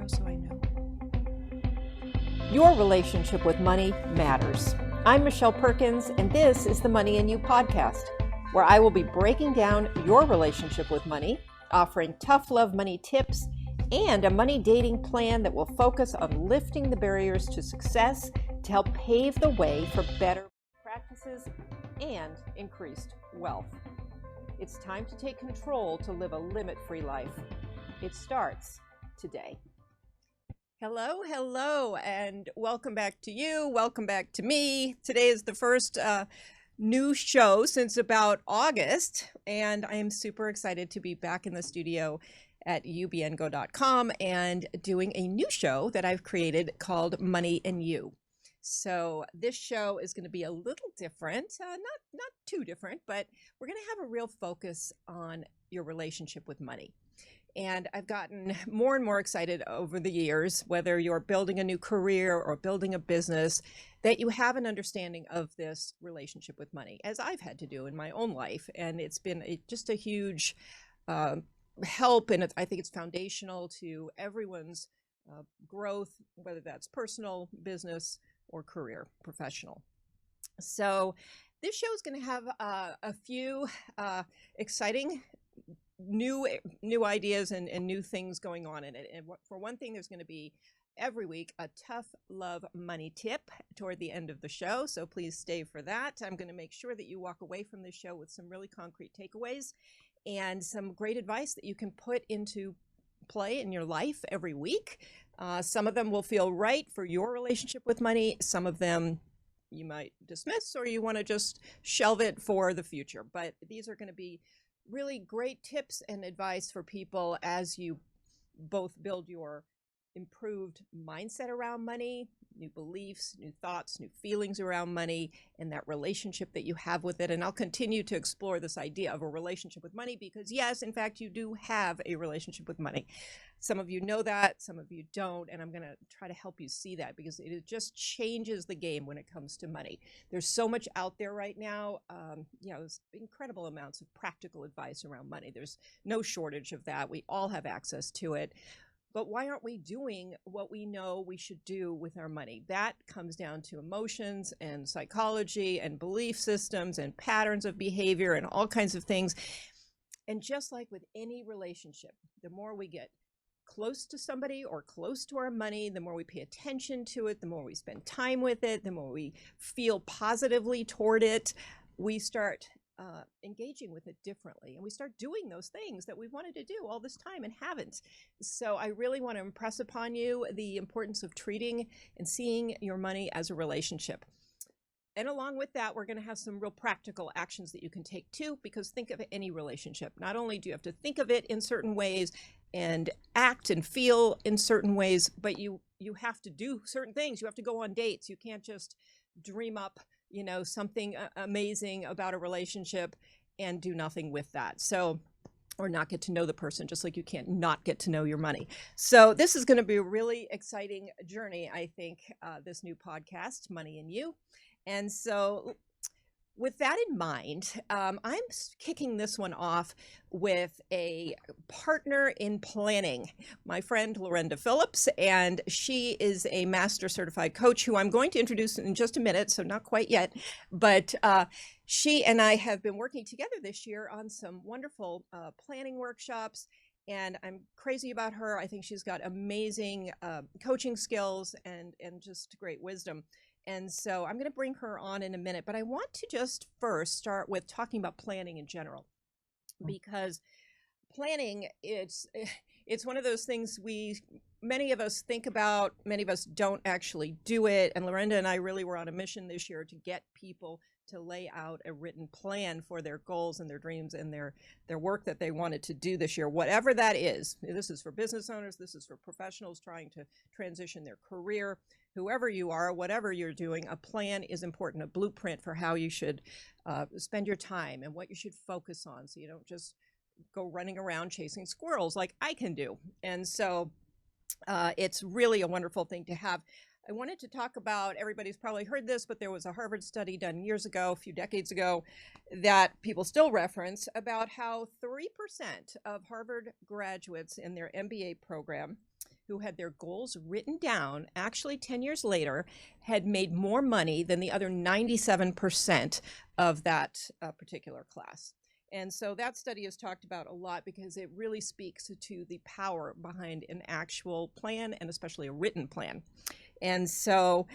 tomorrow so I know. Your relationship with money matters. I'm Michelle Perkins, and this is the Money and You podcast, where I will be breaking down your relationship with money, offering tough love money tips, and a money dating plan that will focus on lifting the barriers to success to help pave the way for better practices and increased wealth. It's time to take control to live a limit-free life. It starts today. Hello, and welcome back to you. Welcome back to me. Today is the first new show since about August, and I am super excited to be back in the studio at ubngo.com and doing a new show that I've created called Money and You. So this show is going to be a little different, not too different, but we're going to have a real focus on your relationship with money. And I've gotten more and more excited over the years, whether you're building a new career or building a business, that you have an understanding of this relationship with money, as I've had to do in my own life. And it's been just a huge help, and I think it's foundational to everyone's growth, whether that's personal, business, or career, professional. So this show is going to have a few exciting new ideas and new things going on in it. And for one thing, there's going to be every week a tough love money tip toward the end of the show. So please stay for that. I'm going to make sure that you walk away from this show with some really concrete takeaways and some great advice that you can put into play in your life every week. Some of them will feel right for your relationship with money. Some of them you might dismiss, or you want to just shelve it for the future. But these are going to be really great tips and advice for people as you both build your improved mindset around money, new beliefs, new thoughts, new feelings around money, and that relationship that you have with it. And I'll continue to explore this idea of a relationship with money because, yes, in fact, you do have a relationship with money. Some of you know that, some of you don't, and I'm going to try to help you see that because it just changes the game when it comes to money. There's so much out there right now, there's incredible amounts of practical advice around money. There's no shortage of that. We all have access to it. But why aren't we doing what we know we should do with our money? That comes down to emotions and psychology and belief systems and patterns of behavior and all kinds of things. And just like with any relationship, the more we get close to somebody or close to our money, the more we pay attention to it, the more we spend time with it, the more we feel positively toward it, we start engaging with it differently. And we start doing those things that we wanted to do all this time and haven't. So I really want to impress upon you the importance of treating and seeing your money as a relationship. And along with that, we're going to have some real practical actions that you can take too, because think of any relationship. Not only do you have to think of it in certain ways and act and feel in certain ways, but you have to do certain things. You have to go on dates. You can't just dream up something amazing about a relationship and do nothing with that. So, or not get to know the person, just like you can't not get to know your money. So this is going to be a really exciting journey, I think, this new podcast, Money and You. And so with that in mind, I'm kicking this one off with a partner in planning, my friend Lorenda Phillips, and she is a master certified coach who I'm going to introduce in just a minute, so not quite yet, but she and I have been working together this year on some wonderful planning workshops, and I'm crazy about her. I think she's got amazing coaching skills and just great wisdom. And so I'm going to bring her on in a minute, but I want to just first start with talking about planning in general, because planning, it's one of those things many of us think about, many of us don't actually do it. And Lorenda and I really were on a mission this year to get people to lay out a written plan for their goals and their dreams and their work that they wanted to do this year, whatever that is. This is for business owners, this is for professionals trying to transition their career. Whoever you are, whatever you're doing, a plan is important, a blueprint for how you should spend your time and what you should focus on, so you don't just go running around chasing squirrels like I can do. And so it's really a wonderful thing to have. I wanted to talk about, everybody's probably heard this, but there was a Harvard study done years ago, a few decades ago, that people still reference about how 3% of Harvard graduates in their MBA program who had their goals written down actually 10 years later had made more money than the other 97% of that particular class. And so that study is talked about a lot because it really speaks to the power behind an actual plan, and especially a written plan. And so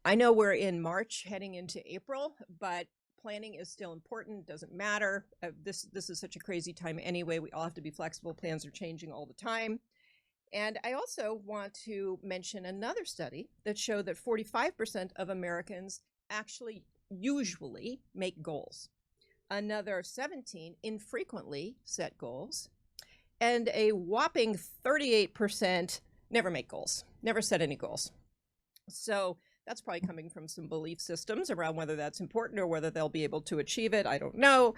I know we're in March heading into April, but planning is still important. Doesn't matter. This is such a crazy time anyway. We all have to be flexible. Plans are changing all the time. And I also want to mention another study that showed that 45% of Americans actually usually make goals. Another 17 infrequently set goals, and a whopping 38% never make goals, never set any goals. So that's probably coming from some belief systems around whether that's important or whether they'll be able to achieve it. I don't know.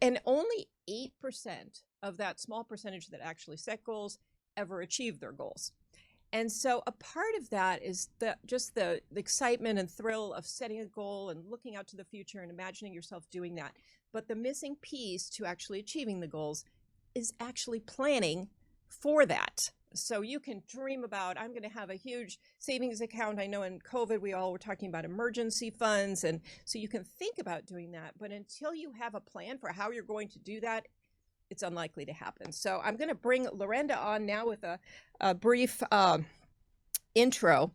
And only 8% of that small percentage that actually set goals ever achieve their goals. And so a part of that is just the excitement and thrill of setting a goal and looking out to the future and imagining yourself doing that. But the missing piece to actually achieving the goals is actually planning for that. So you can dream about, I'm going to have a huge savings account. I know in COVID, we all were talking about emergency funds. And so you can think about doing that. But until you have a plan for how you're going to do that, it's unlikely to happen. So I'm going to bring Lorenda on now with a brief intro.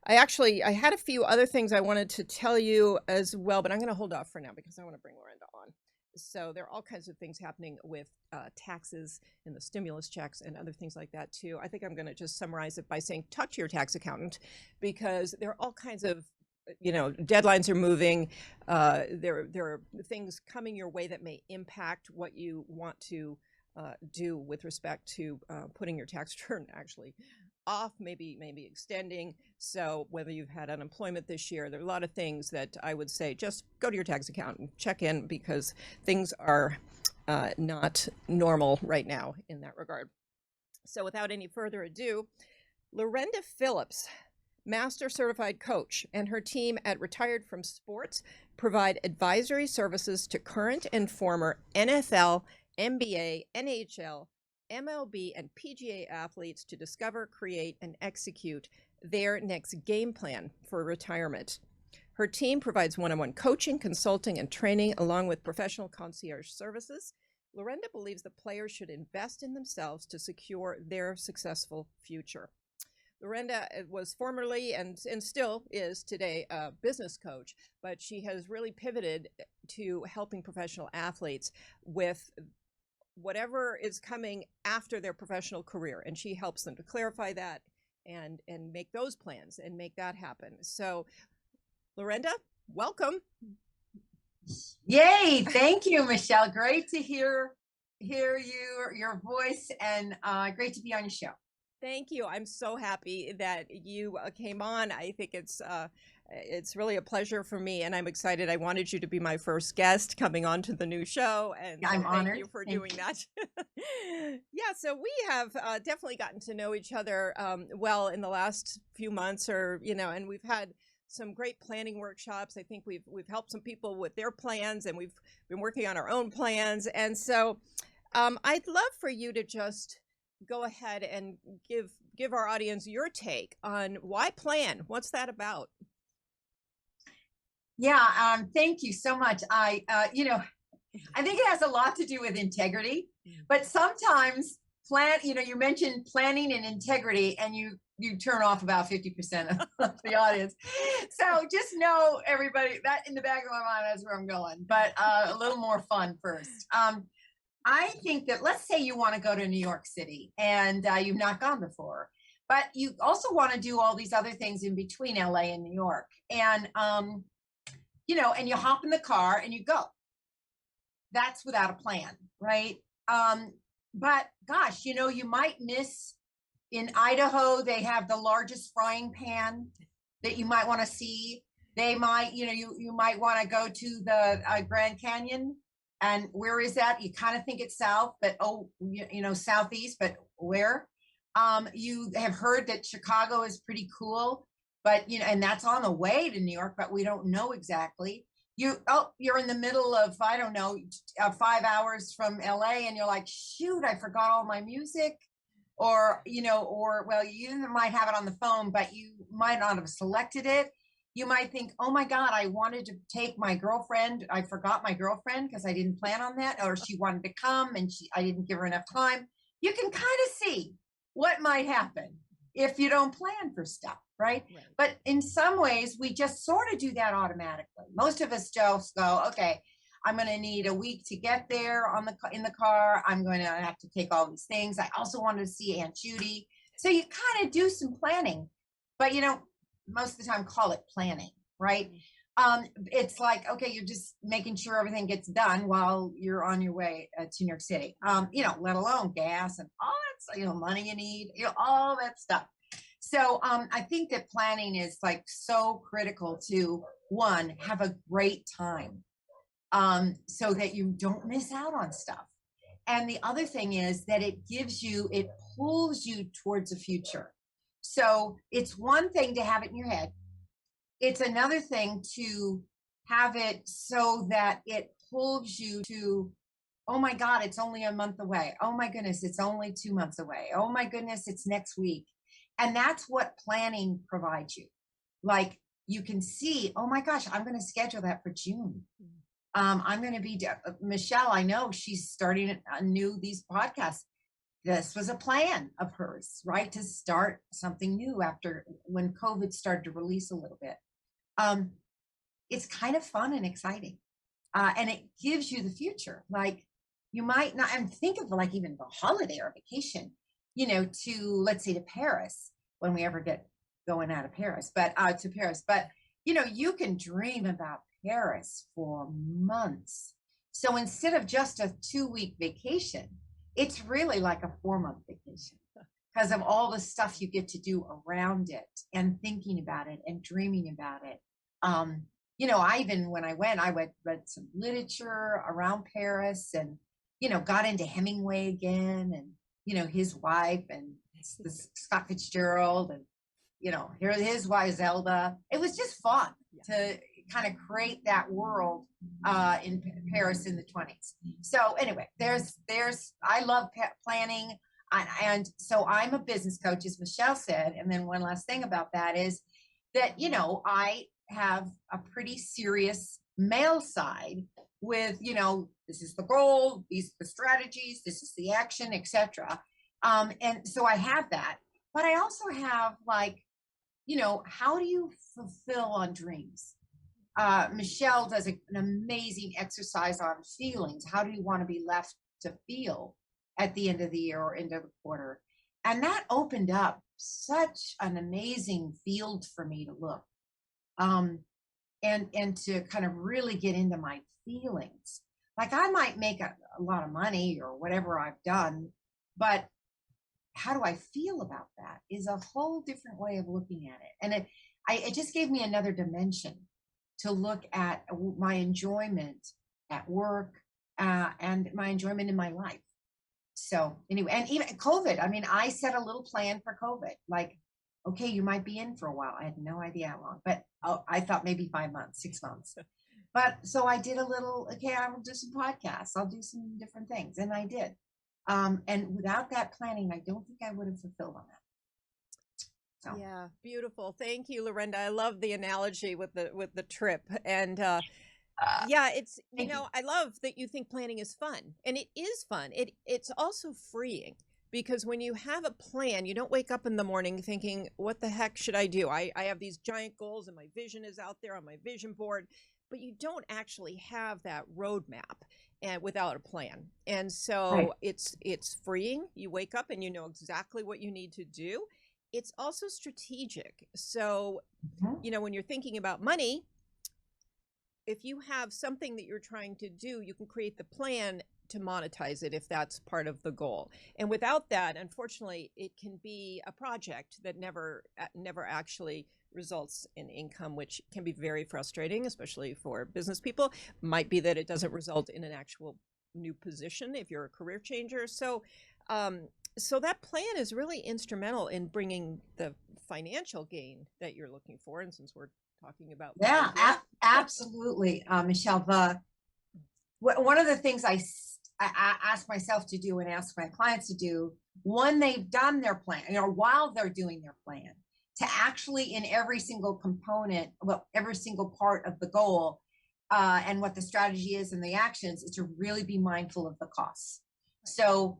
I had a few other things I wanted to tell you as well, but I'm going to hold off for now because I want to bring Lorenda on. So there are all kinds of things happening with taxes and the stimulus checks and other things like that too. I think I'm going to just summarize it by saying, talk to your tax accountant, because there are all kinds of deadlines are moving. There are things coming your way that may impact what you want to do with respect to putting your tax return actually off, maybe extending. So whether you've had unemployment this year, there are a lot of things that I would say, just go to your tax accountant, check in, because things are not normal right now in that regard. So without any further ado, Lorenda Phillips, Master Certified Coach, and her team at Retired from Sports provide advisory services to current and former NFL, NBA, NHL, MLB, and PGA athletes to discover, create, and execute their next game plan for retirement. Her team provides one-on-one coaching, consulting, and training, along with professional concierge services. Lorenda believes that players should invest in themselves to secure their successful future. Lorenda was formerly and still is today a business coach, but she has really pivoted to helping professional athletes with whatever is coming after their professional career. And she helps them to clarify that and make those plans and make that happen. So Lorenda, welcome. Yay. Thank you, Michelle. Great to hear your voice, and great to be on your show. Thank you. I'm so happy that you came on. I think it's really a pleasure for me, and I'm excited. I wanted you to be my first guest coming on to the new show, and I'm honored. Thank you for doing that. Yeah, so we have definitely gotten to know each other well in the last few months, and we've had some great planning workshops. I think we've helped some people with their plans, and we've been working on our own plans. And so I'd love for you to just go ahead and give our audience your take on why plan. What's that about? Yeah, thank you so much. I think it has a lot to do with integrity, but sometimes you mentioned planning and integrity, and you turn off about 50% of the audience. So just know, everybody, that in the back of my mind, that's where I'm going, but a little more fun first. I think that, let's say you want to go to New York City and you've not gone before, but you also want to do all these other things in between LA and New York. And, and you hop in the car and you go. That's without a plan, right? But gosh, you might miss, in Idaho, they have the largest frying pan that you might want to see. They might, you might want to go to the Grand Canyon. And where is that? You kind of think it's south, but southeast, but where? You have heard that Chicago is pretty cool, but and that's on the way to New York, but we don't know exactly. You're in the middle of, I don't know, 5 hours from LA, and you're like, shoot, I forgot all my music. or, or, well, you might have it on the phone, but you might not have selected it. You might think, oh my God, I wanted to take my girlfriend. I forgot my girlfriend because I didn't plan on that. Or she wanted to come and I didn't give her enough time. You can kind of see what might happen if you don't plan for stuff, right? But in some ways, we just sort of do that automatically. Most of us just go, okay, I'm going to need a week to get there in the car. I'm going to have to take all these things. I also wanted to see Aunt Judy. So you kind of do some planning, but most of the time call it planning, right? It's like, okay, you're just making sure everything gets done while you're on your way to New York City. Let alone gas and all that, money you need, all that stuff. So I think that planning is like so critical to, one, have a great time, so that you don't miss out on stuff. And the other thing is that it pulls you towards the future. So it's one thing to have it in your head. It's another thing to have it so that it pulls you to, oh my God, it's only a month away. Oh my goodness, it's only 2 months away. Oh my goodness, it's next week. And that's what planning provides you. Like you can see, oh my gosh, I'm going to schedule that for June. I'm going to be, Michelle, I know she's starting these podcasts. This was a plan of hers, right? To start something new after when COVID started to release a little bit. It's kind of fun and exciting. And it gives you the future. Like you might not, and think of like even the holiday or vacation, to, let's say, to Paris, when we ever get going out of Paris, but to Paris. But, you can dream about Paris for months. So instead of just a 2-week vacation, it's really like a 4-month vacation because of all the stuff you get to do around it and thinking about it and dreaming about it. When I went, read some literature around Paris and, got into Hemingway again and, his wife and the Scott Fitzgerald and, here his wife Zelda. It was just fun to kind of create that world in Paris in the 20s. So anyway, I love planning. And so I'm a business coach, as Michelle said. And then one last thing about that is that, I have a pretty serious male side with, this is the goal, these are the strategies, this is the action, etc. And so I have that, but I also have like, how do you fulfill on dreams? Michelle does an amazing exercise on feelings. How do you want to be left to feel at the end of the year or end of the quarter? And that opened up such an amazing field for me to look, and to kind of really get into my feelings. Like I might make a lot of money or whatever I've done, but how do I feel about that is a whole different way of looking at it. And it just gave me another dimension to look at my enjoyment at work, and my enjoyment in my life. So anyway, and even COVID, I mean, I set a little plan for COVID, like, okay, you might be in for a while. I had no idea how long, but I thought maybe 5 months, 6 months. But so I did a little, okay, I will do some podcasts. I'll do some different things. And I did. And without that planning, I don't think I would have fulfilled on that. So. Yeah, beautiful. Thank you, Lorenda. I love the analogy with the trip. And yeah, it's, I love that you think planning is fun. And it is fun. It's also freeing. Because when you have a plan, you don't wake up in the morning thinking, what the heck should I do? I have these giant goals and my vision is out there on my vision board, but you don't actually have that roadmap and without a plan. And so it's freeing. You wake up and you know exactly what you need to do. It's also strategic. So, when you're thinking about money, if you have something that you're trying to do, you can create the plan to monetize it if that's part of the goal. And without that, unfortunately, it can be a project that never actually results in income, which can be very frustrating, especially for business people. Might be that it doesn't result in an actual new position if you're a career changer. So so that plan is really instrumental in bringing the financial gain that you're looking for. And since we're talking about absolutely, Michelle, one of the things I ask myself to do and ask my clients to do when they've done their plan, while they're doing their plan, to actually in every single component, well, every single part of the goal, and what the strategy is and the actions, is to really be mindful of the costs. Right. So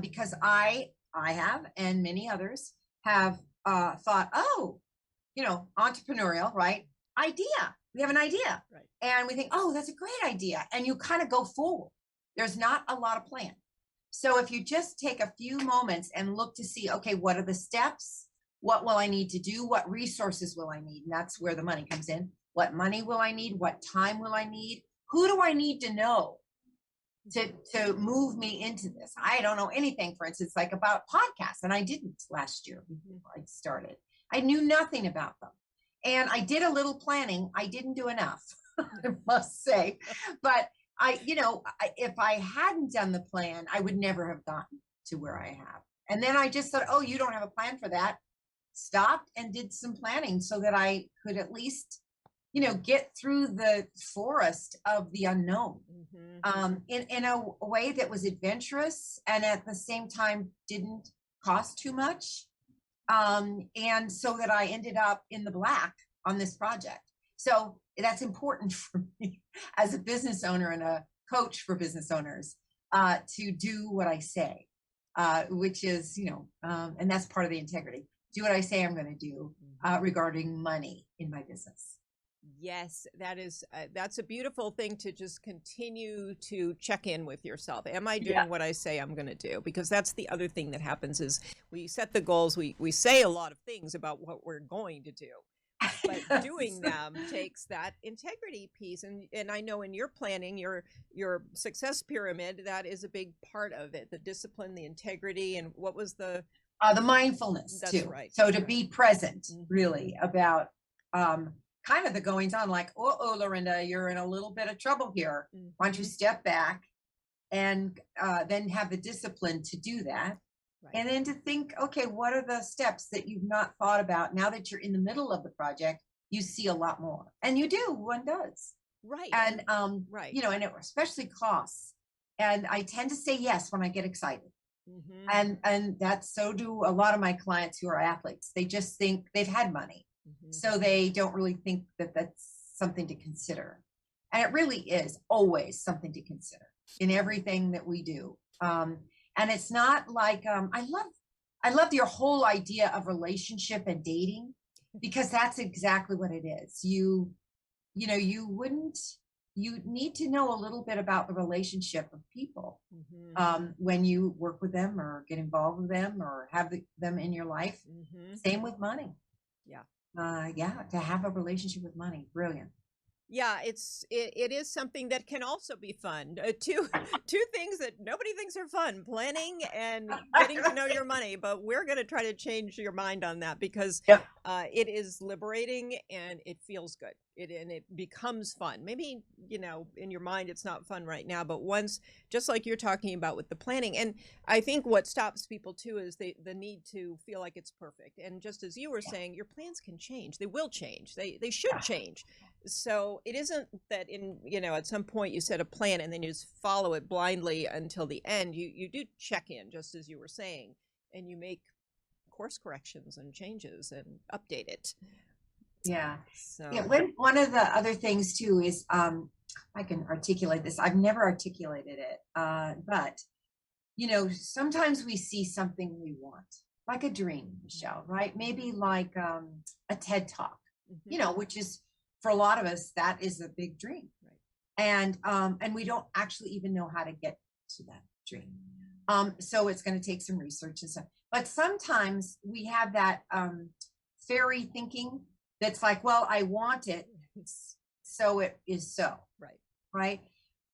because I have, and many others have thought, oh, entrepreneurial, right? Idea. We have an idea. Right. And we think, oh, that's a great idea. And you kind of go forward. There's not a lot of plan. So if you just take a few moments and look to see, okay, what are the steps? What will I need to do? What resources will I need? And that's where the money comes in. What money will I need? What time will I need? Who do I need to know to move me into this? I don't know anything, for instance, like about podcasts, and I didn't last year before I started. I knew nothing about them. And I did a little planning. I didn't do enough, I must say. But if I hadn't done the plan, I would never have gotten to where I have. And then I just thought, oh, you don't have a plan for that. Stopped and did some planning so that I could at least, get through the forest of the unknown, in a way that was adventurous and at the same time didn't cost too much. And so that I ended up in the black on this project. So that's important for me as a business owner and a coach for business owners, to do what I say, which is, and that's part of the integrity. Do what I say I'm going to do regarding money in my business. Yes, that's a beautiful thing, to just continue to check in with yourself. Am I doing what I say I'm going to do? Because that's the other thing that happens is we set the goals. We say a lot of things about what we're going to do, but doing them takes that integrity piece. And I know in your planning, your success pyramid, that is a big part of it, the discipline, the integrity, and what was the mindfulness. That's too. Right. So to be present, really, about kind of the goings on, like, oh, Lorenda, you're in a little bit of trouble here. Why don't you step back and then have the discipline to do that. Right. And then to think, okay, what are the steps that you've not thought about? Now that you're in the middle of the project, you see a lot more. And you do, one does. Right. And, right. And especially costs. And I tend to say yes when I get excited. And that's, so do a lot of my clients who are athletes. They just think they've had money. So they don't really think that that's something to consider. And it really is always something to consider in everything that we do. And it's not like, I love your whole idea of relationship and dating, because that's exactly what it is. You need to know a little bit about the relationship of people when you work with them or get involved with them or have them in your life. Same with money. To have a relationship with money. Brilliant. Yeah, it is something that can also be fun. Two things that nobody thinks are fun: planning and getting to know your money. But we're going to try to change your mind on that, because it is liberating and it feels good. It becomes fun. Maybe, in your mind it's not fun right now, but once, just like you're talking about with the planning. And I think what stops people too is the need to feel like it's perfect. And just as you were saying, your plans can change. They will change. They should change. So it isn't that at some point you set a plan and then you just follow it blindly until the end. You do check in, just as you were saying, and you make course corrections and changes and update it. Yeah. So one of the other things too is, I can articulate this. I've never articulated it, but sometimes we see something we want, like a dream, Michelle, right? Maybe like a TED Talk, which is, for a lot of us, that is a big dream, right? And we don't actually even know how to get to that dream. So it's going to take some research and stuff. But sometimes we have that fairy thinking that's like, well, I want it, so it is so. Right.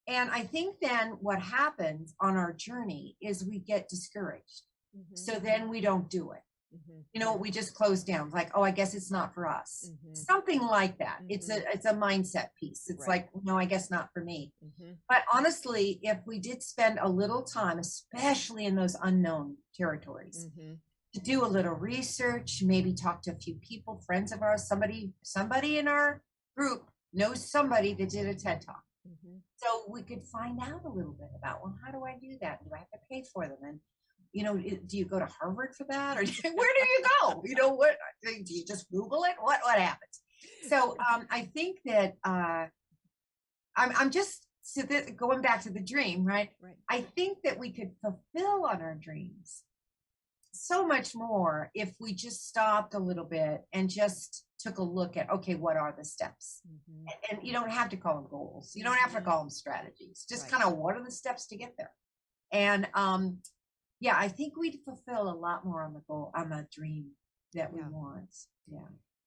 And I think then what happens on our journey is we get discouraged. So then we don't do it. We just close down, like, oh, I guess it's not for us. Something like that. It's a mindset piece. It's like, no, I guess not for me. But honestly, if we did spend a little time, especially in those unknown territories, to do a little research, maybe talk to a few people, friends of ours, somebody in our group knows somebody that did a TED Talk. So we could find out a little bit about, well, how do I do that? Do I have to pay for them? And, do you go to Harvard for that? Or where do you go? What, do you just Google it? What happens? So I think that I'm just going back to the dream, right? Right. I think that we could fulfill on our dreams so much more if we just stopped a little bit and just took a look at, okay, what are the steps? And you don't have to call them goals. You don't have to call them strategies. Just kind of what are the steps to get there? And yeah, I think we'd fulfill a lot more on the goal, on the dream that we want. Yeah.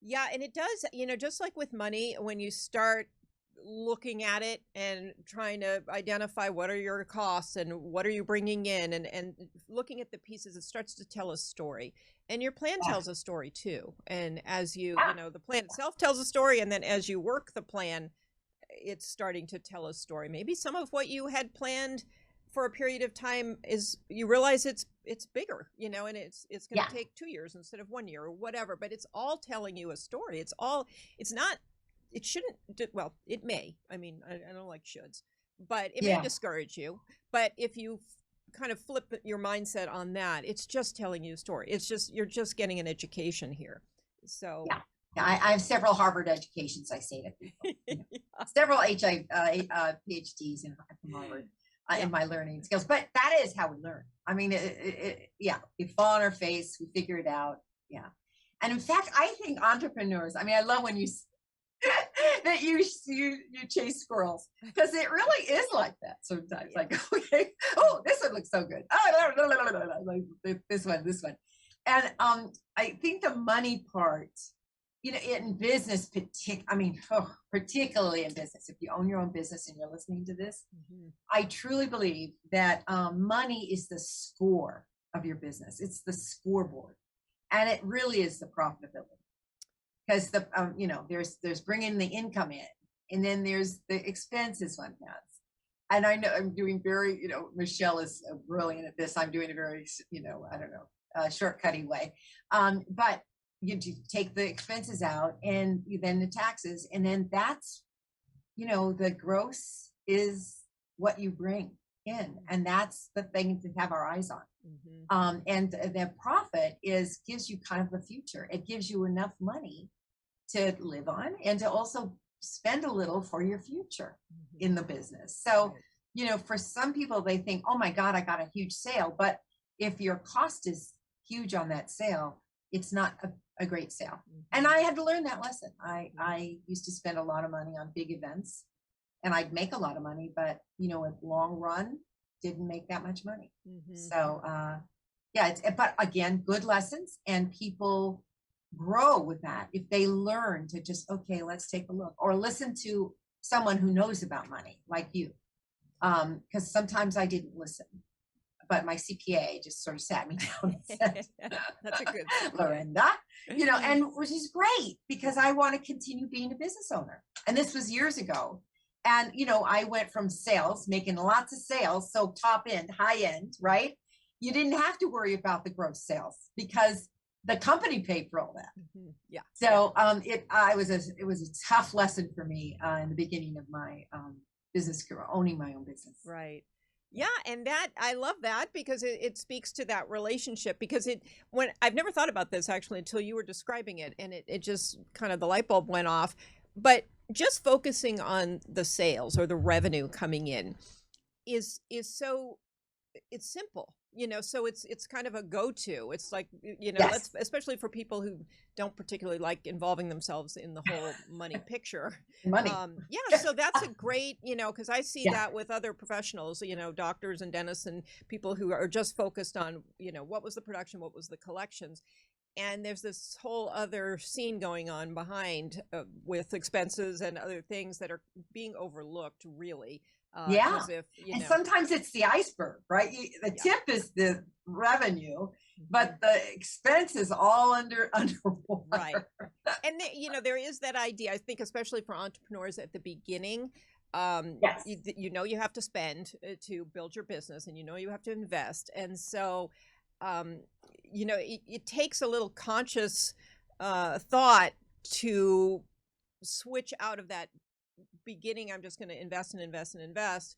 Yeah. And it does, just like with money, when you start looking at it and trying to identify what are your costs and what are you bringing in, and looking at the pieces, it starts to tell a story. And your plan tells a story too. And as you the plan itself tells a story, and then as you work the plan, it's starting to tell a story. Maybe some of what you had planned for a period of time is, you realize it's bigger, and it's going to take 2 years instead of 1 year or whatever, but it's all telling you a story. It shouldn't, well, it may, I don't like shoulds, but it may discourage you. But if you kind of flip your mindset on that, it's just telling you a story. You're just getting an education here. So I have several Harvard educations, I say to people. Several PhDs from Harvard in my learning skills. But that is how we learn. We fall on our face, we figure it out. Yeah. And in fact, I think entrepreneurs, I love when you that you chase squirrels, because it really is like that sometimes. Like, okay, oh, this one looks so good. Oh, this one. And I think the money part, in business, particularly in business, if you own your own business and you're listening to this, I truly believe that money is the score of your business. It's the scoreboard, and it really is the profitability. Because there's bringing the income in, and then there's the expenses one has. And I know I'm doing very, Michelle is brilliant at this. I'm doing a very, shortcutty way. But you take the expenses out, and then the taxes, and then that's, the gross is what you bring in, and that's the thing to have our eyes on. And the profit gives you kind of the future. It gives you enough money to live on, and to also spend a little for your future in the business. So, for some people, they think, oh my God, I got a huge sale. But if your cost is huge on that sale, it's not a great sale. And I had to learn that lesson. I used to spend a lot of money on big events, and I'd make a lot of money, but, with long run, didn't make that much money. So, but again, good lessons, and people grow with that if they learn to just, okay, let's take a look, or listen to someone who knows about money, like you. Because sometimes I didn't listen, but my CPA just sort of sat me down and said, that's a good Lorenda, and which is great, because I want to continue being a business owner. And this was years ago. And, I went from sales, making lots of sales, so top end, high end, right? You didn't have to worry about the gross sales, because the company paid for all that. So it was a tough lesson for me in the beginning of my business career, owning my own business. Right. Yeah, and that, I love that, because it speaks to that relationship. Because when I've never thought about this actually until you were describing it, and it just kind of, the light bulb went off. But just focusing on the sales or the revenue coming in is so, it's simple. So it's kind of a go-to. It's like, especially for people who don't particularly like involving themselves in the whole money picture. Money. So that's a great, because I see that with other professionals, doctors and dentists and people who are just focused on, what was the production, what was the collections. And there's this whole other scene going on behind with expenses and other things that are being overlooked, really. And sometimes it's the iceberg, right? The tip is the revenue, but the expense is all underwater. Right. And there is that idea, I think, especially for entrepreneurs at the beginning. You have to spend to build your business, and you have to invest. And so it takes a little conscious thought to switch out of that beginning, I'm just going to invest and invest and invest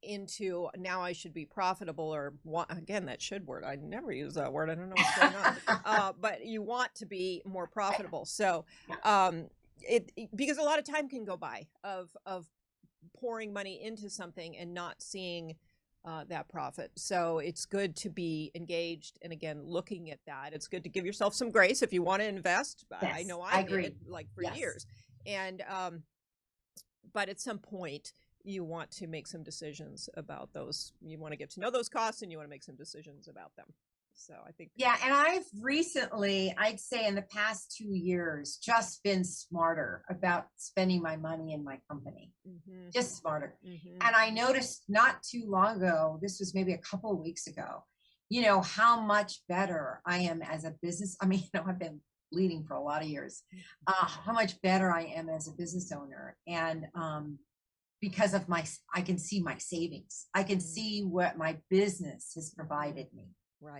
into now I should be profitable, or again, that should word. I never use that word. I don't know what's going on. But you want to be more profitable. So because a lot of time can go by of pouring money into something and not seeing that profit. So it's good to be engaged. And again, looking at that, it's good to give yourself some grace if you want to invest. Yes, I know I I agree. did, like for years. And but at some point, you want to make some decisions about those. You want to get to know those costs, and you want to make some decisions about them. So I think. Yeah. And I've recently, I'd say in the past 2 years, just been smarter about spending my money in my company, just smarter. And I noticed not too long ago, this was maybe a couple of weeks ago, how much better I am as a business. I mean, I've been leading for a lot of years, how much better I am as a business owner. And, because of I can see my savings. I can see what my business has provided me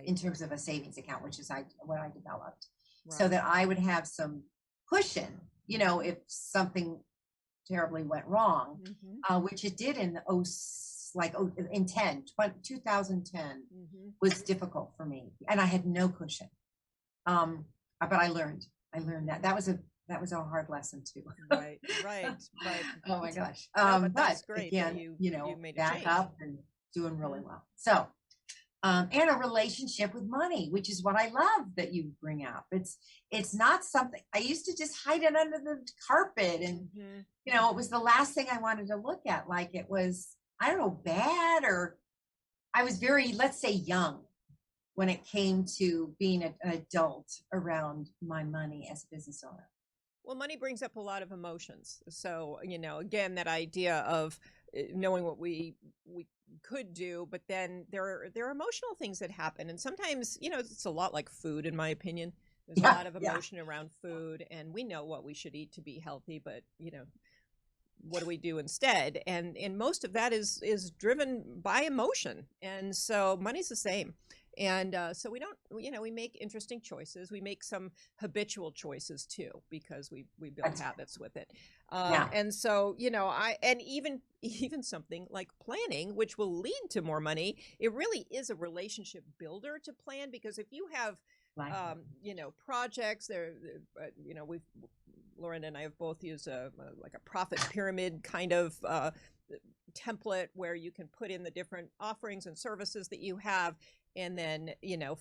in terms of a savings account, which is what I developed, so that I would have some cushion, if something terribly went wrong, which it did in 2010 was difficult for me, and I had no cushion. But I learned that was a hard lesson too. Right. Oh my gosh. But that's great. Again, you made a back change. up and doing really well. So, and a relationship with money, which is what I love that you bring up. It's not something I used to just hide it under the carpet, and it was the last thing I wanted to look at. Like it was, I don't know, bad, or I was very, let's say, young when it came to being an adult around my money as a business owner. Well, money brings up a lot of emotions. So, again, that idea of knowing what we could do, but then there are emotional things that happen. And sometimes, it's a lot like food, in my opinion. There's a lot of emotion around food, and we know what we should eat to be healthy, but, what do we do instead? And most of that is driven by emotion. And so money's the same. And so we don't, we make interesting choices. We make some habitual choices too, because we build habits with it. And so, and even something like planning, which will lead to more money, it really is a relationship builder to plan, because if you have, projects there, Lorenda and I have both used like a profit pyramid kind of template where you can put in the different offerings and services that you have, and then,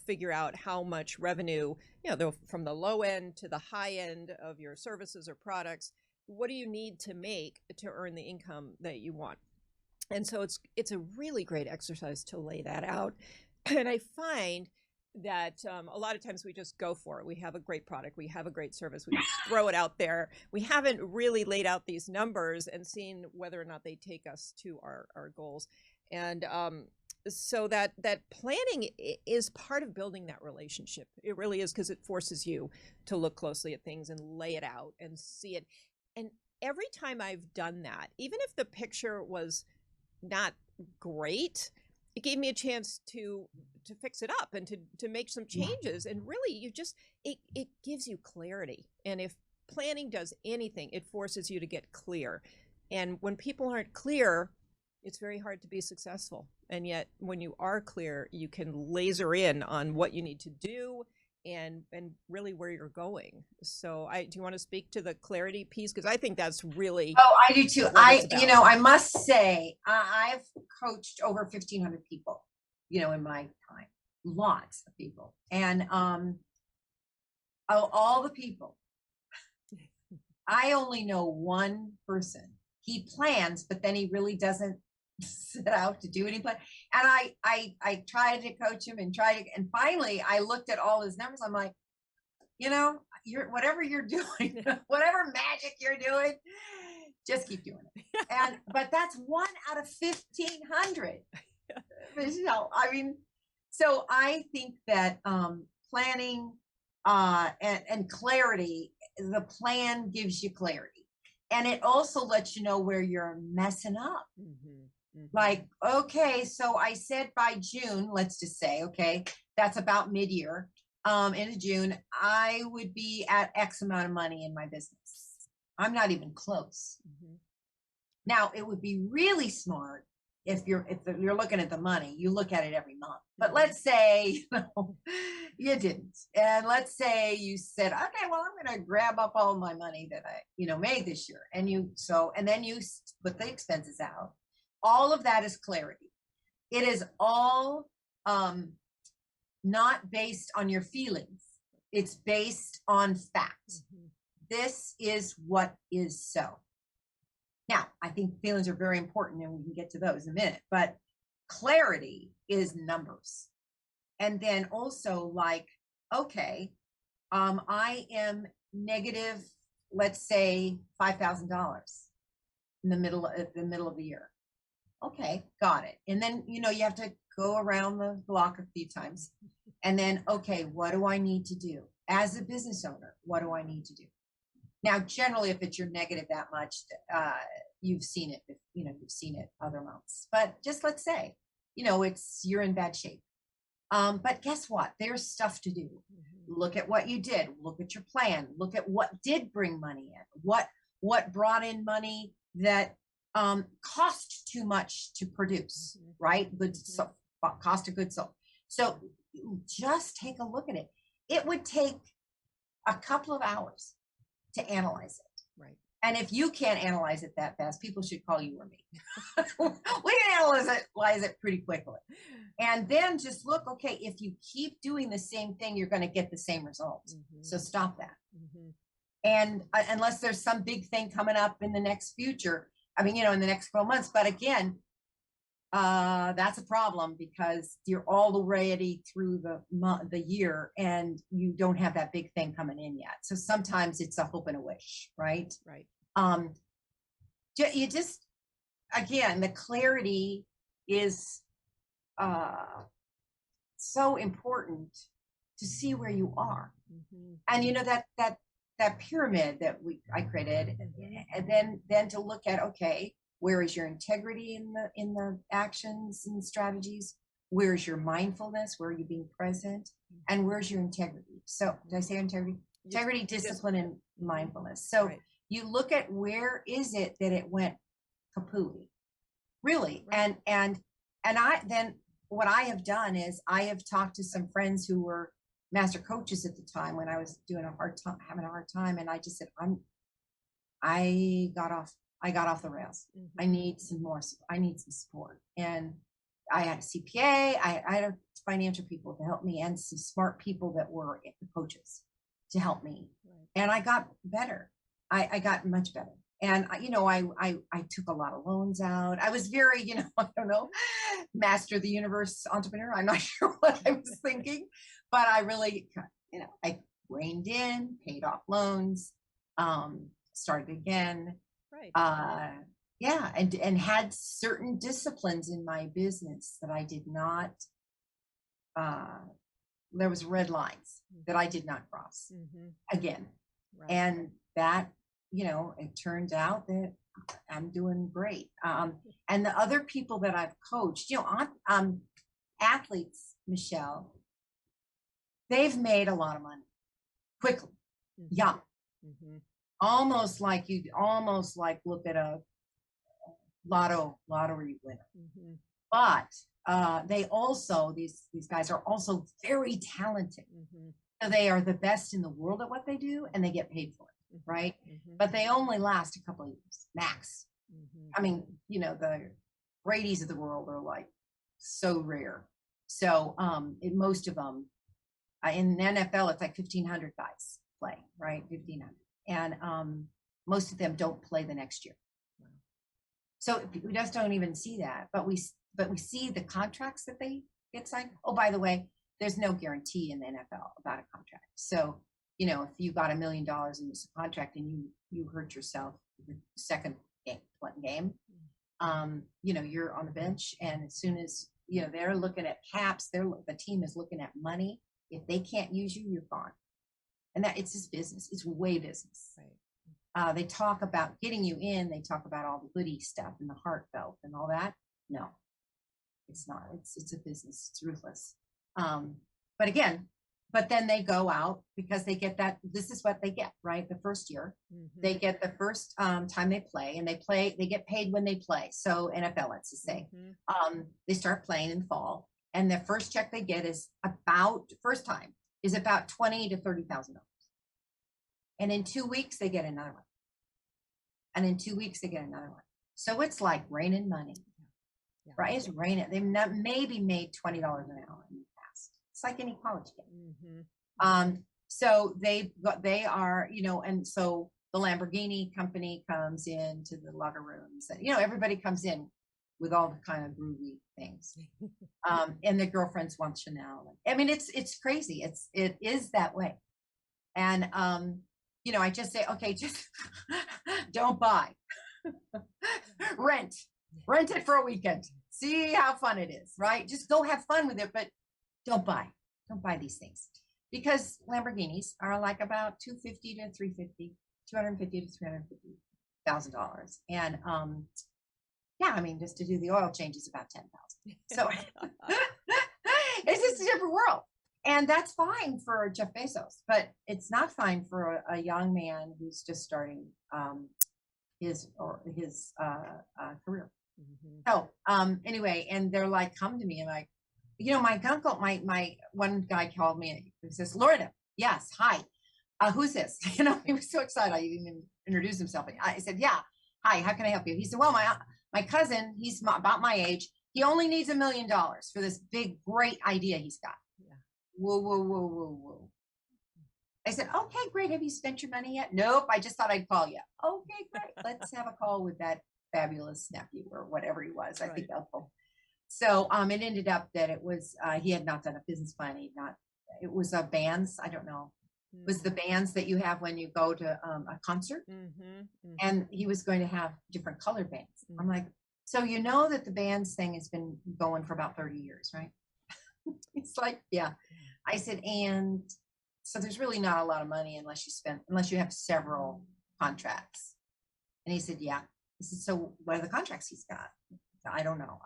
figure out how much revenue, from the low end to the high end of your services or products, what do you need to make to earn the income that you want? And so it's a really great exercise to lay that out. And I find that a lot of times we just go for it. We have a great product, we have a great service, we just throw it out there. We haven't really laid out these numbers and seen whether or not they take us to our goals. And so that planning is part of building that relationship. It really is, because it forces you to look closely at things and lay it out and see it. And every time I've done that, even if the picture was not great, it gave me a chance to fix it up and to make some changes. And really, it gives you clarity. And if planning does anything, it forces you to get clear. And when people aren't clear, it's very hard to be successful. And yet when you are clear, you can laser in on what you need to do and really where you're going. So do you want to speak to the clarity piece? Because I think that's really. Oh, I do too. I must say, I've coached over 1,500 people, in my time, lots of people. And all the people, I only know one person. He plans, but then he really doesn't set out to do any plan. And I tried to coach him and finally I looked at all his numbers. I'm like, whatever you're doing, whatever magic you're doing, just keep doing it. But that's 1 out of 1,500. Michelle, I mean, so I think that planning and clarity, the plan gives you clarity. And it also lets you know where you're messing up. Like, okay, so I said by June, let's just say, okay, that's about mid-year, into June, I would be at X amount of money in my business. I'm not even close. Now, it would be really smart if you're looking at the money, you look at it every month. But let's say you didn't, and let's say you said, okay, well, I'm going to grab up all my money that I made this year, and then you put the expenses out. All of that is clarity. It is all not based on your feelings. It's based on fact. This is what is so. Now, I think feelings are very important, and we can get to those in a minute, but clarity is numbers. And then also, like, okay, I am negative, let's say $5,000 in the middle of the year. Okay, got it. And then, you have to go around the block a few times. And then, okay, what do I need to do? As a business owner, what do I need to do? Now, generally, if it's your negative that much, you've seen it. You've seen it other months. But just let's say, you're in bad shape. But guess what? There's stuff to do. Look at what you did. Look at your plan. Look at what did bring money in. What brought in money that cost too much to produce, right? Cost of goods sold. So just take a look at it. It would take a couple of hours to analyze it. Right. And if you can't analyze it that fast, people should call you or me. We can analyze it pretty quickly. And then just look, okay, if you keep doing the same thing, you're going to get the same results. So stop that. And unless there's some big thing coming up in the next future, in the next 12 months. But again, that's a problem because you're already through the year and you don't have that big thing coming in yet. So sometimes it's a hope and a wish, right? Right. You just, again, the clarity is so important to see where you are. And that pyramid that I created, and then to look at, okay, where is your integrity in the actions and strategies? Where's your mindfulness? Where are you being present? And where's your integrity? So did I say integrity? Integrity, discipline, and mindfulness. So you look at where is it that it went kapooey, really? Right. And then what I have done is I have talked to some friends who were master coaches at the time when I was having a hard time, and I just said, I got off the rails. I need some support. And I had a CPA, I had financial people to help me, and some smart people that were coaches to help me. And I got better. I got much better. And I took a lot of loans out. I was very, I don't know, master of the universe entrepreneur. I'm not sure what I was thinking, but I really, I reined in, paid off loans, started again. Right. And had certain disciplines in my business that I did not, there was red lines that I did not cross again. Right. And that, it turned out that I'm doing great. And the other people that I've coached, athletes, Michelle, they've made a lot of money quickly, young. Almost like look at a lottery winner. But they also, these guys are also very talented. So they are the best in the world at what they do, and they get paid for it, right? But they only last a couple of years, max. The Brady's of the world are like so rare. So most of them, in the NFL, it's like 1,500 guys play, right? 1,500. And most of them don't play the next year. So we just don't even see that, but we see the contracts that they get signed. Oh, by the way, there's no guarantee in the NFL about a contract. So, if you got $1 million in this contract and you hurt yourself the second game, you're on the bench. And as soon as, they're looking at caps, the team is looking at money. If they can't use you, you're gone. And that it's just business. It's way business. Right. They talk about getting you in. They talk about all the goody stuff and the heartfelt and all that. No, it's not. It's a business. It's ruthless. But again, but then they go out because they get that. This is what they get, right? The first year, they get the first time they play, and they get paid when they play. So NFL, let's just say, they start playing in the fall, and the first check they get is about first time is about $20,000 to $30,000, and in 2 weeks they get another one, and in 2 weeks they get another one. So it's like raining money, right? It's raining. They've maybe made $20 an hour in the past. It's like any college kid. So they are, and so the Lamborghini company comes into the locker rooms, and everybody comes in with all the kind of groovy things. And the girlfriends want Chanel. I mean, it's crazy. It is that way. And I just say, okay, just don't buy. Rent it for a weekend. See how fun it is, right? Just go have fun with it, but don't buy these things, because Lamborghinis are like about $250,000 to $350,000 to $350,000, and I mean, just to do the oil change is about $10,000. So it's just a different world, and that's fine for Jeff Bezos, but it's not fine for a young man who's just starting his career. So anyway, and they're like, come to me, and like, my uncle, my one guy called me and he says, Lorenda, yes, hi, who's this? He was so excited. I didn't even introduce himself. I said, yeah, hi, how can I help you? He said, well, my cousin, he's about my age. He only needs $1 million for this big, great idea he's got. Yeah. Whoa. I said, okay, great. Have you spent your money yet? Nope. I just thought I'd call you. Okay, great. Let's have a call with that fabulous nephew or whatever he was. I think uncle. So it ended up that it was he had not done a business plan. It was bands. I don't know. It was the bands that you have when you go to a concert, and he was going to have different colored bands. I'm like, so that the bands thing has been going for about 30 years, right? It's like, yeah. I said, and so there's really not a lot of money unless you have several contracts. And he said, yeah. He said, so what are the contracts he's got? I don't know.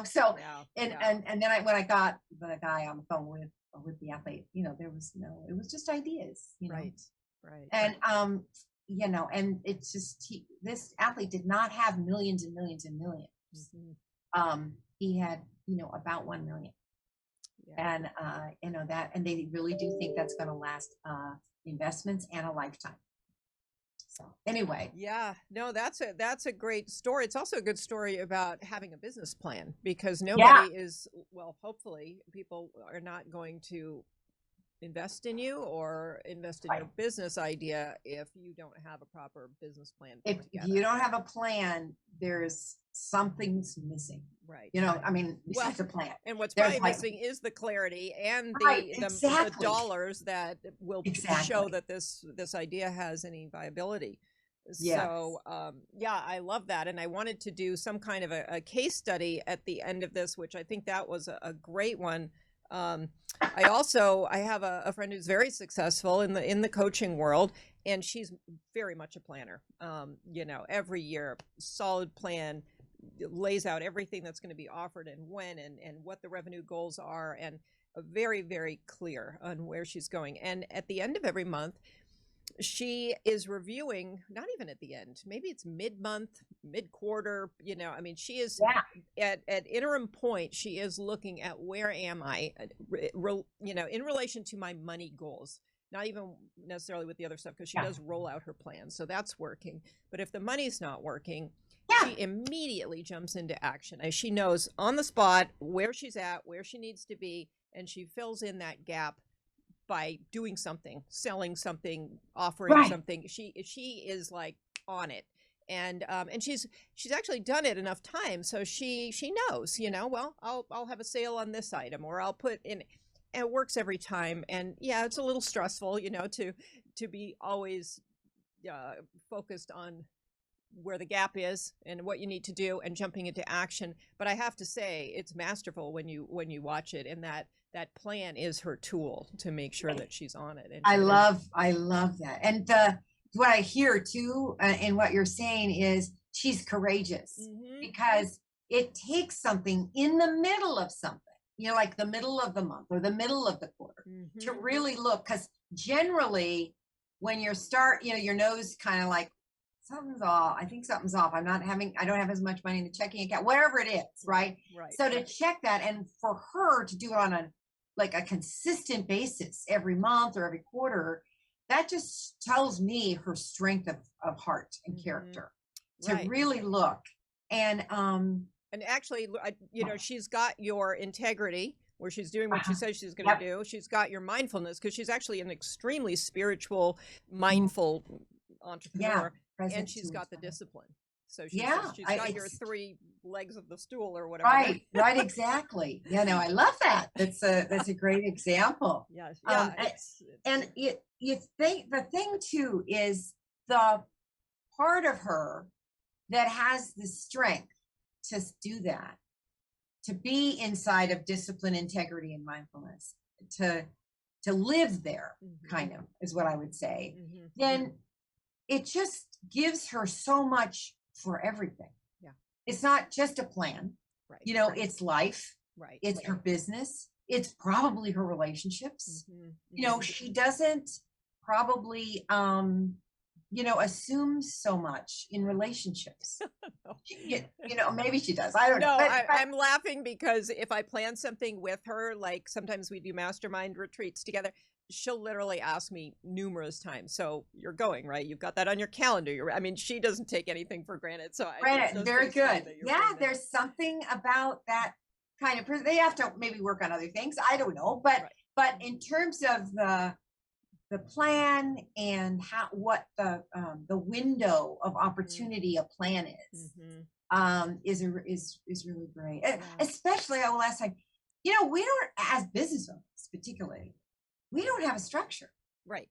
So, and then when I got the guy on the phone with the athlete, there was it was just ideas, Right. And, and it's just, this athlete did not have millions and millions and millions. He had, about 1 million. Yeah. And, and they really do think that's going to last investments and a lifetime. So anyway. Yeah, no, that's a great story. It's also a good story about having a business plan, because nobody is, well, hopefully people are not going to invest in you or invest in your business idea if you don't have a proper business plan. If you don't have a plan, there's something's missing. Right. I mean, besides a plan. And what's probably missing is the clarity and the dollars that will show that this idea has any viability. Yes. So, I love that. And I wanted to do some kind of a case study at the end of this, which I think that was a great one. I have a friend who's very successful in the coaching world, and she's very much a planner. Every year, solid plan, lays out everything that's going to be offered and when and what the revenue goals are, and very, very clear on where she's going. And at the end of every month, she is reviewing, not even at the end, maybe it's mid-month, mid-quarter, she is at interim point, she is looking at where am I, in relation to my money goals, not even necessarily with the other stuff, because she does roll out her plan. So that's working. But if the money's not working, she immediately jumps into action. As she knows on the spot where she's at, where she needs to be, and she fills in that gap by doing something, selling something, offering something. She is like on it. And she's actually done it enough times, so she knows, well, I'll have a sale on this item, or I'll put in, and it works every time. And it's a little stressful, to be always focused on where the gap is and what you need to do and jumping into action. But I have to say, it's masterful when you watch it, and that plan is her tool to make sure that she's on it. And I love that. And what I hear too, in what you're saying, is she's courageous, because it takes something in the middle of something. like the middle of the month or the middle of the quarter to really look, because generally when your nose kind of like something's off. I think something's off. I don't have as much money in the checking account, whatever it is, right? Right. So to check that, and for her to do it on a consistent basis every month or every quarter, that just tells me her strength of heart and character to really look. And actually, she's got your integrity, where she's doing what she says she's going to do. She's got your mindfulness, because she's actually an extremely spiritual, mindful entrepreneur, and she's got the discipline. So she's got your 3 legs of the stool or whatever. Right, exactly. I love that. That's a great example. Yes. And you think the thing too is the part of her that has the strength to do that, to be inside of discipline, integrity, and mindfulness, to live there, kind of, is what I would say. Then it just gives her so much for everything. Yeah. It's not just a plan. Right. It's life. Right. It's her business. It's probably her relationships. She doesn't probably assume so much in relationships. Maybe she does. I don't know. But I'm laughing because if I plan something with her, like sometimes we do mastermind retreats together, she'll literally ask me numerous times, so you're going, right? You've got that on your calendar. She doesn't take anything for granted. So very good. Yeah, there's something about that kind of person. They have to maybe work on other things. I don't know. But in terms of the plan and what the window of opportunity a plan is really great. Especially last time, we don't, as business owners particularly, we don't have a structure. Right.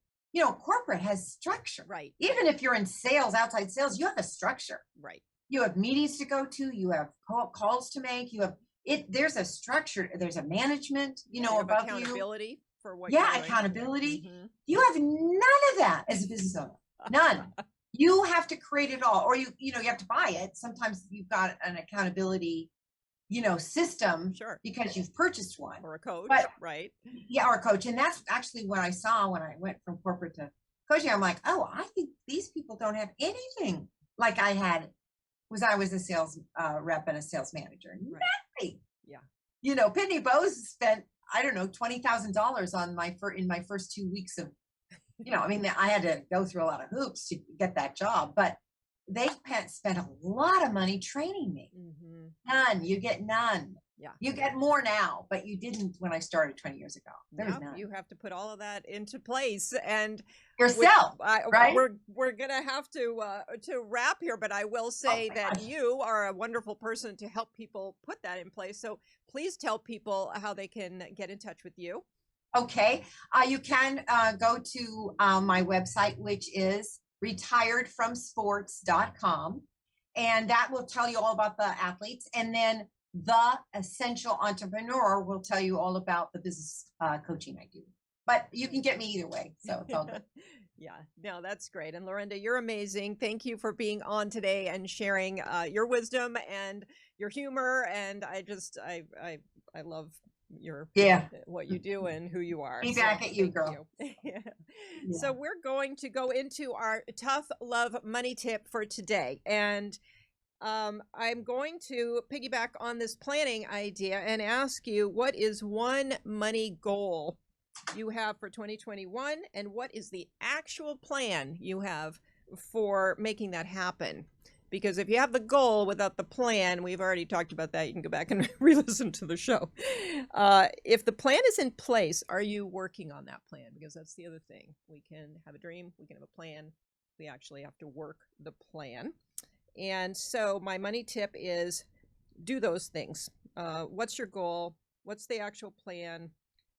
Corporate has structure. Right. Even if you're in sales, outside sales, you have a structure. Right. You have meetings to go to, you have calls to make, there's a structure, there's a management, above you. Accountability for what you're doing. Accountability. You have none of that as a business owner. None. You have to create it all, or you have to buy it. Sometimes you've got an accountability system, because you've purchased one, or a coach, right? Yeah, or a coach. And that's actually what I saw when I went from corporate to coaching. I'm like, oh, I think these people don't have anything like I had I was a sales rep and a sales manager. Nothing. Yeah. Pitney Bowes spent, I don't know, $20,000 on in my first 2 weeks of, I had to go through a lot of hoops to get that job, but they spent a lot of money training me. None. You get none. Yeah. You get more now, but you didn't when I started 20 years ago. There was none. You have to put all of that into place, and yourself, right? We're gonna have to wrap here, but I will say that you are a wonderful person to help people put that in place. So please tell people how they can get in touch with you. Okay. You can go to my website, which is retiredfromsports.com, and that will tell you all about the athletes. And then The Essential Entrepreneur will tell you all about the business coaching I do. But you can get me either way, so it's all good. Yeah, no, that's great. And Lorenda, you're amazing. Thank you for being on today and sharing your wisdom and your humor. And I love what you do and who you are. Be back at you, girl. Yeah. So we're going to go into our tough love money tip for today, and I'm going to piggyback on this planning idea and ask you, what is one money goal you have for 2021, and what is the actual plan you have for making that happen? Because if you have the goal without the plan, we've already talked about that. You can go back and re-listen to the show. If the plan is in place, are you working on that plan? Because that's the other thing. We can have a dream, we can have a plan. We actually have to work the plan. And so my money tip is do those things. What's your goal? What's the actual plan?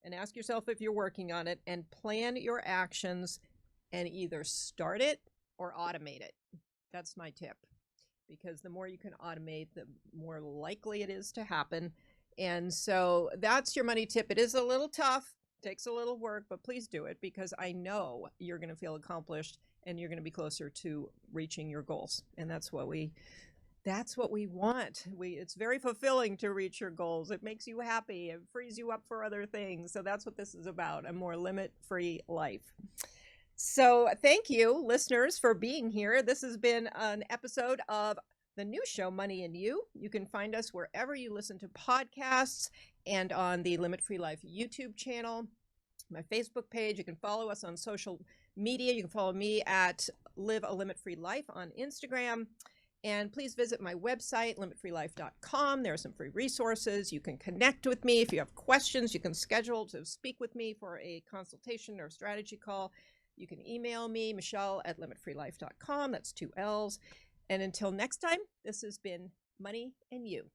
And ask yourself if you're working on it, and plan your actions and either start it or automate it. That's my tip, because the more you can automate, the more likely it is to happen. And so that's your money tip. It is a little tough, takes a little work, but please do it, because I know you're going to feel accomplished and you're going to be closer to reaching your goals. And that's That's what we want. It's very fulfilling to reach your goals. It makes you happy. It frees you up for other things. So that's what this is about, a more limit-free life. So thank you, listeners, for being here. This has been an episode of the new show, Money and You. You can find us wherever you listen to podcasts and on the Limit Free Life YouTube channel, my Facebook page. You can follow us on social media. You can follow me at Live a Limit Free Life on Instagram. And please visit my website, limitfreelife.com. There are some free resources. You can connect with me. If you have questions, you can schedule to speak with me for a consultation or strategy call. You can email me, Michelle@limitfreelife.com. That's 2 L's. And until next time, this has been Money and You.